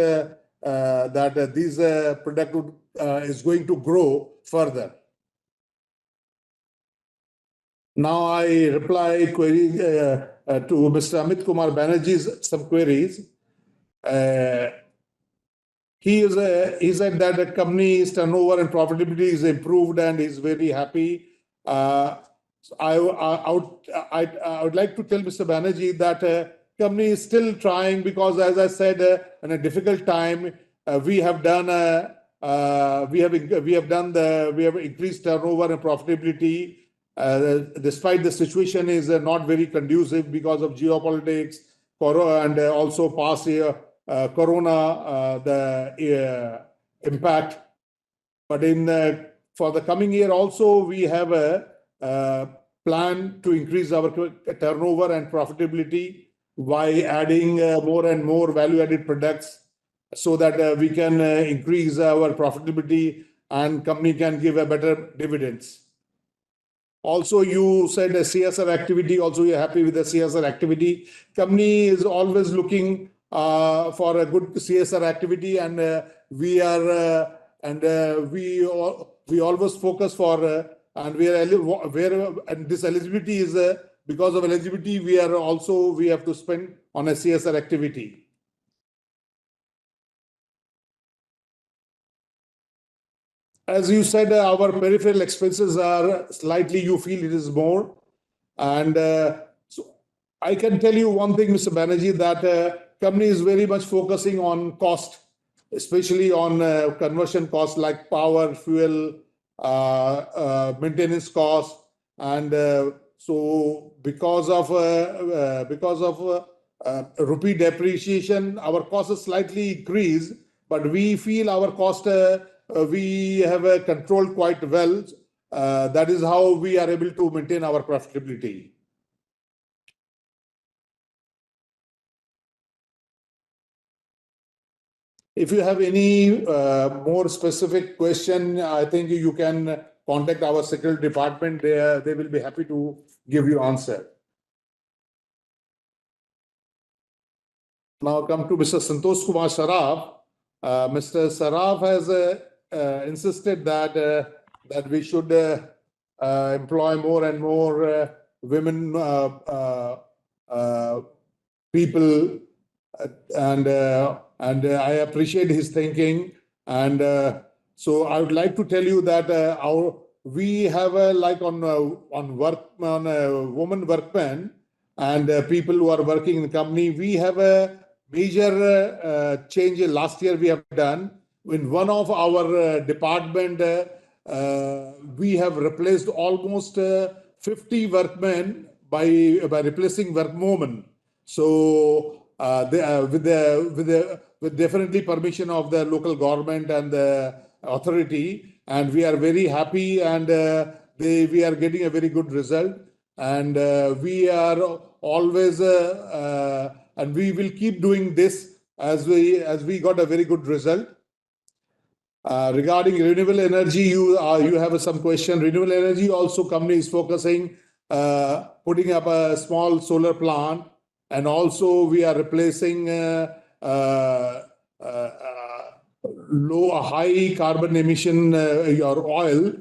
that this product is going to grow further. Now I reply query to Mr. Amit Kumar Banerjee's some queries. He said that the company's turnover and profitability is improved and is very happy. I would like to tell Mr. Banerjee that company is still trying, because as I said, in a difficult time, we have increased turnover and profitability. Despite the situation is not very conducive because of geopolitics, and also past year corona, the impact. But for the coming year also, we have a plan to increase our turnover and profitability by adding more and more value-added products, so that we can increase our profitability and company can give a better dividends. Also, you said a CSR activity. Also, you're happy with the CSR activity. Company is always looking for a good CSR activity, and we always focus for and this eligibility is because of eligibility we have to spend on a CSR activity. As you said, our peripheral expenses are slightly, you feel it is more. And so I can tell you one thing, Mr. Banerjee, that company is very much focusing on cost, especially on conversion costs like power, fuel, maintenance costs. And so because of rupee depreciation, our costs are slightly increased, but we feel our cost we have controlled quite well. That is how we are able to maintain our profitability. If you have any more specific question, I think you can contact our secretary department. They will be happy to give you answer. Now come to Mr. Santosh Kumar Saraf. Mr. Saraf has insisted that we should employ more and more women people, and I appreciate his thinking. And so I would like to tell you that we have like on woman workmen and people who are working in the company, we have a major change last year we have done. In one of our department, we have replaced almost 50 workmen by replacing workwomen. So with definitely permission of the local government and the authority, and we are very happy, and we are getting a very good result, and we are always and we will keep doing this as we got a very good result. Regarding renewable energy, you have some question. Renewable energy also company is focusing, putting up a small solar plant, and also we are replacing high carbon emission your oil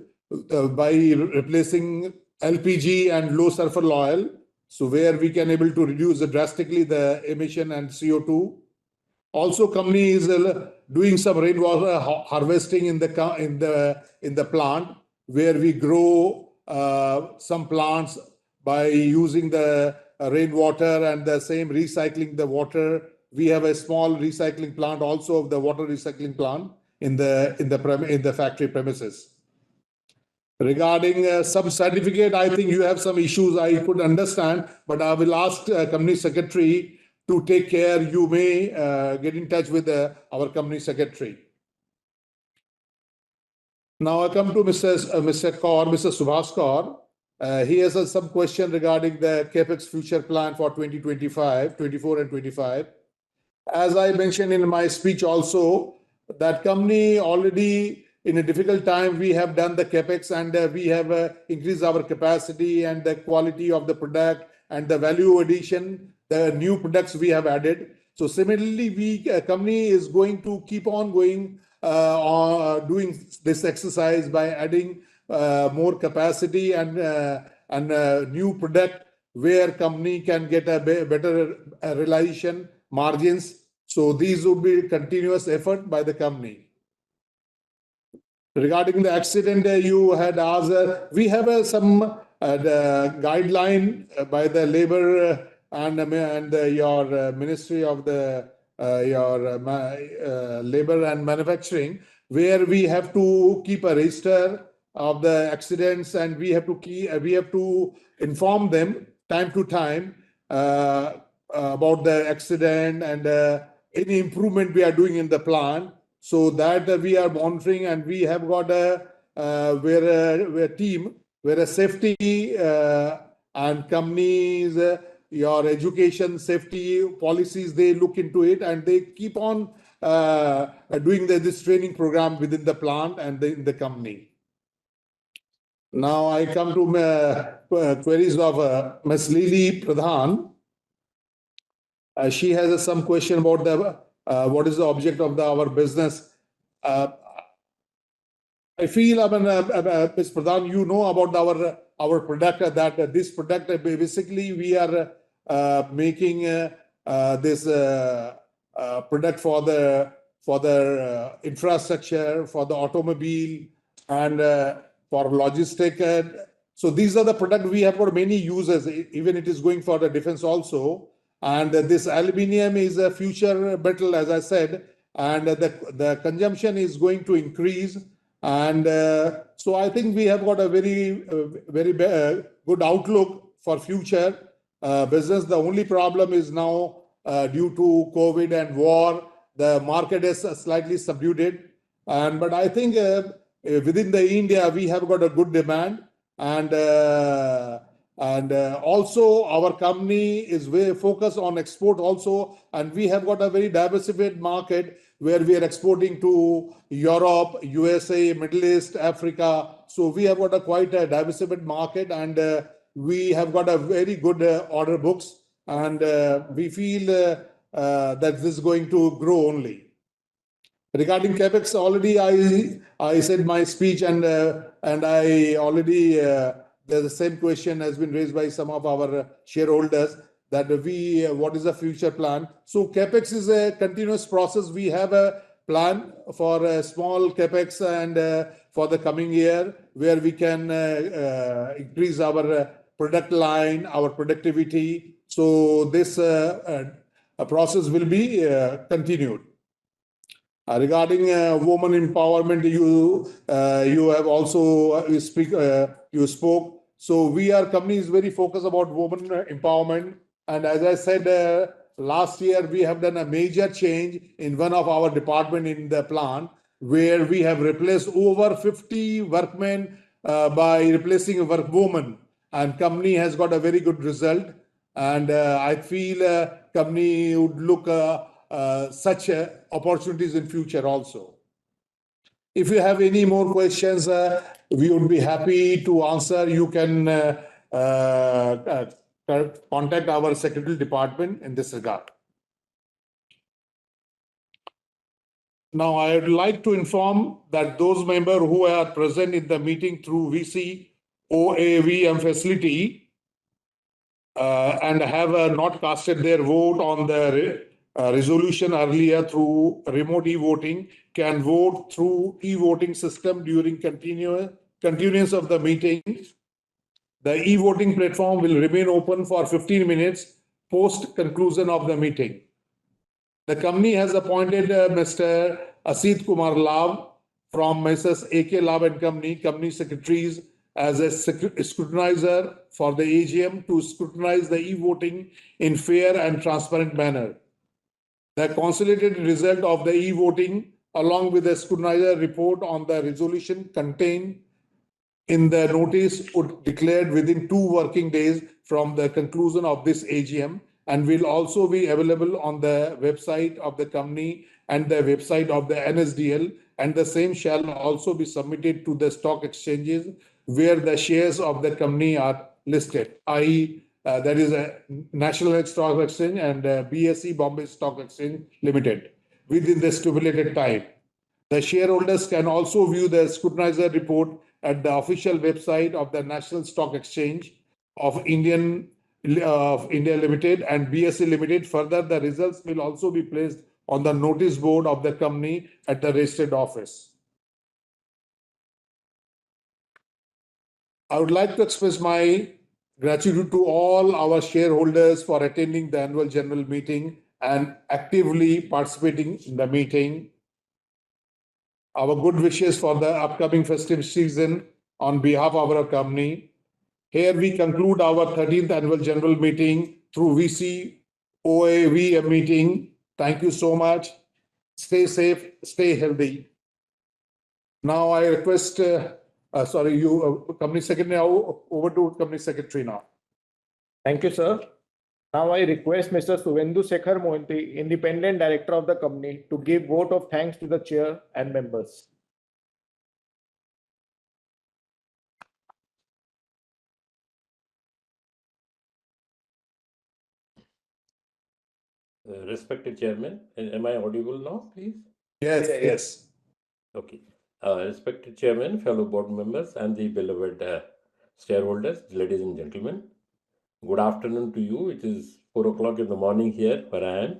by replacing LPG and low sulfur oil. So where we can able to reduce drastically the emission and CO2. Also, company is doing some rainwater harvesting in the plant, where we grow some plants by using the rainwater and the same recycling the water. We have a small recycling plant, also of the water recycling plant in the factory premises. Regarding some certificate, I think you have some issues I could understand, but I will ask company secretary to take care, you may get in touch with our company secretary. Now I come to Mr. Kaur, Mr. Subhas Kaur. He has some question regarding the CapEx future plan for 2025, 24 and 25. As I mentioned in my speech also, that company already in a difficult time, we have done the CapEx and we have increased our capacity and the quality of the product and the value addition, the new products we have added. So similarly, we company is going to keep on going doing this exercise by adding more capacity and new product where company can get a better realization margins. So these would be continuous effort by the company. Regarding the accident you had asked, we have some guideline by the labor and your Ministry of the labor and manufacturing, where we have to keep a register of the accidents and we have to inform them time to time about the accident and any improvement we are doing in the plant. So that we are monitoring, and we have got a team where a safety and companies, your education safety policies, they look into it and they keep on doing this training program within the plant and in the company. Now I come to queries of Ms. Lily Pradhan. She has some question about the what is the object of our business. I feel, Ms. Pradhan, you know about our product, that this product, basically we are making this product for the infrastructure, for the automobile, and for logistic. So these are the products we have for many users, even it is going for the defense also. And this aluminium is a future metal, as I said, and the consumption is going to increase. And so I think we have got a very good outlook for future business. The only problem is now due to COVID and war, the market is slightly subdued. But I think within the India, we have got a good demand. And also our company is very focused on export also, and we have got a very diversified market where we are exporting to Europe, USA, Middle East, Africa. So we have got a quite a diversified market, and we have got a very good order books, and we feel that this is going to grow only. Regarding CapEx, already I said my speech, and I already the same question has been raised by some of our shareholders, that what is the future plan? So CapEx is a continuous process. We have a plan for a small CapEx and for the coming year, where we can increase our product line, our productivity. So this process will be continued. Regarding women empowerment, you have also you spoke. So our company is very focused about women empowerment. And as I said, last year we have done a major change in one of our department in the plant, where we have replaced over 50 workmen by replacing a workwoman. And company has got a very good result. And I feel company would look such opportunities in future also. If you have any more questions, we would be happy to answer. You can contact our secretary department in this regard. Now, I would like to inform that those members who are present in the meeting through VC OAVM facility and have not casted their vote on the resolution earlier through remote e-voting can vote through e-voting system during continuance of the meeting. The e-voting platform will remain open for 15 minutes post conclusion of the meeting. The company has appointed Mr. Asit Kumar Lav from Mrs. AK Lav and Company secretaries as a scrutinizer for the AGM to scrutinize the e-voting in fair and transparent manner. The consolidated result of the e-voting, along with the scrutinizer report on the resolution contained in the notice, would declared within 2 working days from the conclusion of this AGM, and will also be available on the website of the company and the website of the NSDL, and the same shall also be submitted to the stock exchanges where the shares of the company are listed, i.e., that is a National Stock Exchange and BSE Bombay Stock Exchange Limited within the stipulated time. The shareholders can also view the scrutinizer report at the official website of the National Stock Exchange of India Limited and BSE Limited. Further, the results will also be placed on the notice board of the company at the registered office. I would like to express my gratitude to all our shareholders for attending the annual general meeting and actively participating in the meeting. Our good wishes for the upcoming festive season on behalf of our company. Here we conclude our 13th annual general meeting through VCOAV meeting. Thank you so much. Stay safe, stay healthy. Now I request, Company Secretary, now over to Company Secretary now. Thank you, sir. Now I request Mr. Suvendu Sekhar Mohanty, Independent Director of the company, to give vote of thanks to the chair and members. Respected Chairman, am I audible now, please? Yes, yes. Okay. Respected Chairman, fellow board members, and the beloved shareholders, ladies and gentlemen, good afternoon to you. It is 4 o'clock in the morning here where I am.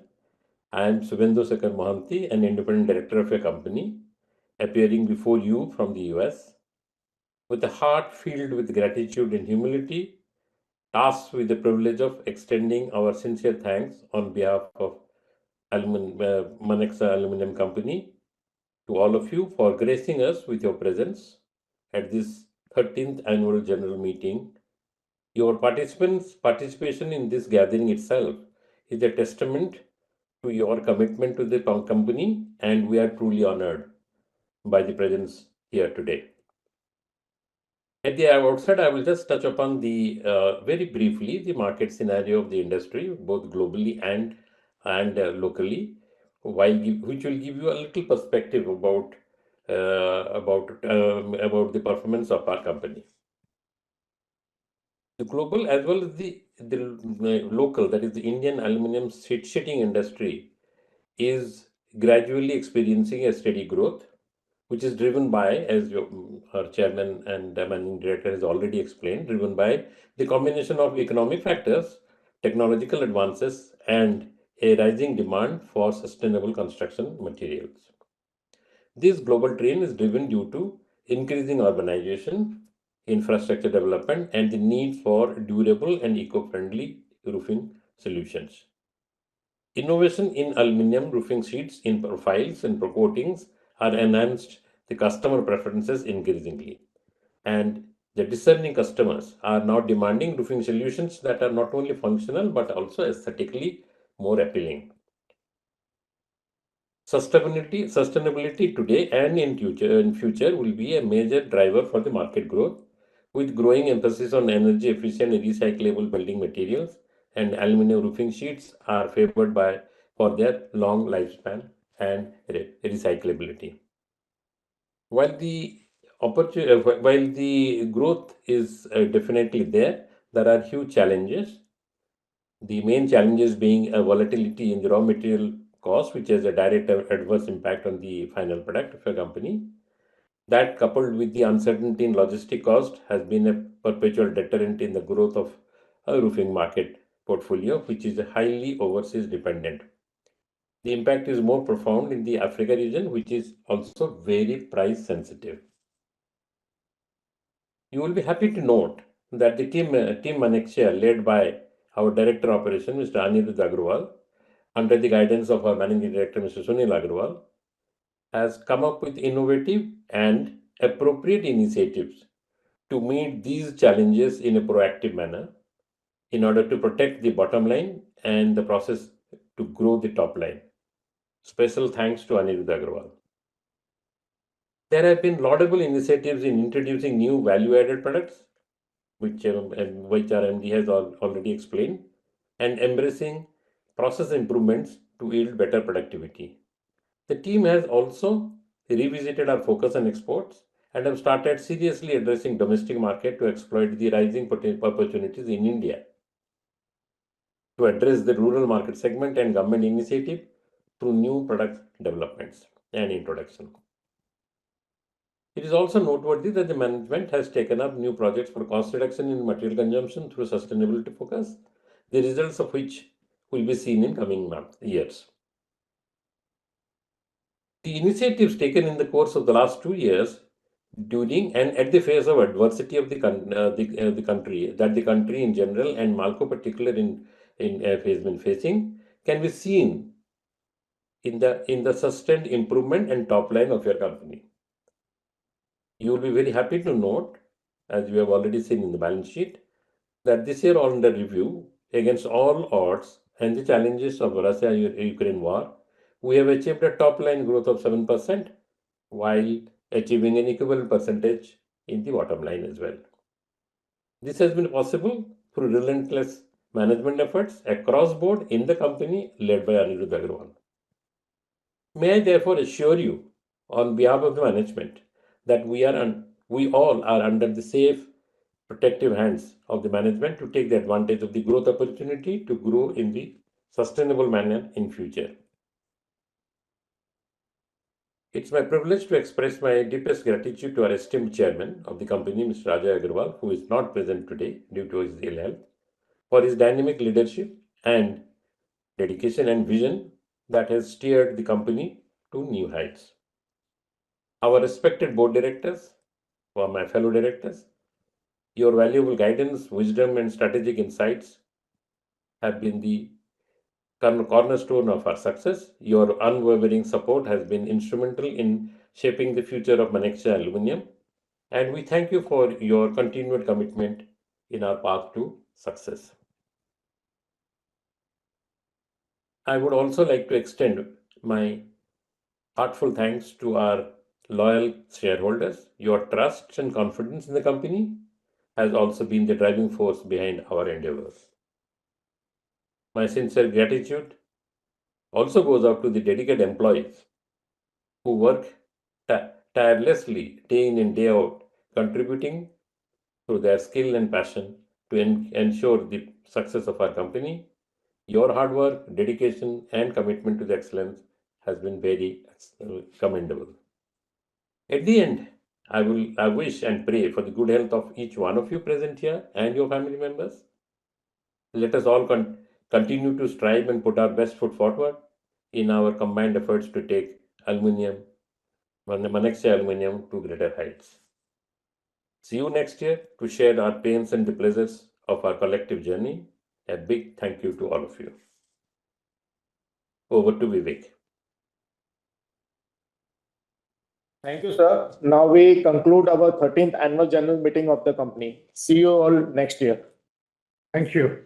I am Suvendu Sekhar Mohanty, an independent director of a company, appearing before you from the US, with a heart filled with gratitude and humility, tasked with the privilege of extending our sincere thanks on behalf of Manexa Aluminum Company to all of you for gracing us with your presence at this 13th annual general meeting. Your participation in this gathering itself is a testament to your commitment to the company, and we are truly honored by the presence here today. At the outset, I will just touch upon the very briefly the market scenario of the industry, both globally and locally, which will give you a little perspective about the performance of our company. The global as well as the local, that is the Indian aluminum sheeting industry, is gradually experiencing a steady growth, which is driven by, as our chairman and managing director has already explained, driven by the combination of economic factors, technological advances, and a rising demand for sustainable construction materials. This global trend is driven due to increasing urbanization, infrastructure development, and the need for durable and eco-friendly roofing solutions. Innovation in aluminum roofing sheets in profiles and coatings are enhanced the customer preferences increasingly. And the discerning customers are now demanding roofing solutions that are not only functional but also aesthetically more appealing. Sustainability today and in future will be a major driver for the market growth, with growing emphasis on energy efficient and recyclable building materials, and aluminum roofing sheets are favored for their long lifespan and recyclability. While the growth is definitely there are huge challenges. The main challenges being a volatility in the raw material cost, which has a direct adverse impact on the final product of a company. That, coupled with the uncertainty in logistic cost, has been a perpetual deterrent in the growth of a roofing market portfolio, which is highly overseas dependent. The impact is more profound in the Africa region, which is also very price sensitive. You will be happy to note that the team Manexa, led by our Director of Operation, Mr. Anirudh Agrawal, under the guidance of our Managing Director, Mr. Sunil Agrawal, has come up with innovative and appropriate initiatives to meet these challenges in a proactive manner in order to protect the bottom line and the process to grow the top line. Special thanks to Anirudh Agarwal. There have been laudable initiatives in introducing new value-added products, which our MD has already explained, and embracing process improvements to yield better productivity. The team has also revisited our focus on exports and have started seriously addressing domestic market to exploit the rising opportunities in India. To address the rural market segment and government initiative through new product developments and introduction. It is also noteworthy that the management has taken up new projects for cost reduction in material consumption through sustainability focus, the results of which will be seen in coming years. The initiatives taken in the course of the last 2 years during and at the face of adversity of the country in general and Malco particular has been facing can be seen in the sustained improvement and top line of your company. You will be very happy to note, as you have already seen in the balance sheet, that this year under review against all odds and the challenges of Russia-Ukraine war, we have achieved a top line growth of 7% while achieving an equivalent percentage in the bottom line as well. This has been possible through relentless management efforts across board in the company led by Anirudh Agarwal. May I therefore assure you on behalf of the management that we all are under the safe, protective hands of the management to take the advantage of the growth opportunity to grow in the sustainable manner in future. It's my privilege to express my deepest gratitude to our esteemed chairman of the company, Mr. Raja Agarwal, who is not present today due to his ill health, for his dynamic leadership and dedication and vision that has steered the company to new heights. Our respected board directors, who are my fellow directors, your valuable guidance, wisdom, and strategic insights have been the cornerstone of our success. Your unwavering support has been instrumental in shaping the future of Manekshaw Aluminium, and we thank you for your continued commitment in our path to success. I would also like to extend my heartfelt thanks to our loyal shareholders. Your trust and confidence in the company has also been the driving force behind our endeavors. My sincere gratitude also goes out to the dedicated employees who work tirelessly day in and day out, contributing through their skill and passion to ensure the success of our company. Your hard work, dedication, and commitment to the excellence has been very commendable. At the end, I wish and pray for the good health of each one of you present here and your family members. Let us all continue to strive and put our best foot forward in our combined efforts to take Manekshaw Aluminium to greater heights. See you next year to share our pains and the pleasures of our collective journey. A big thank you to all of you. Over to Vivek. Thank you, sir. Now we conclude our 13th annual general meeting of the company. See you all next year. Thank you.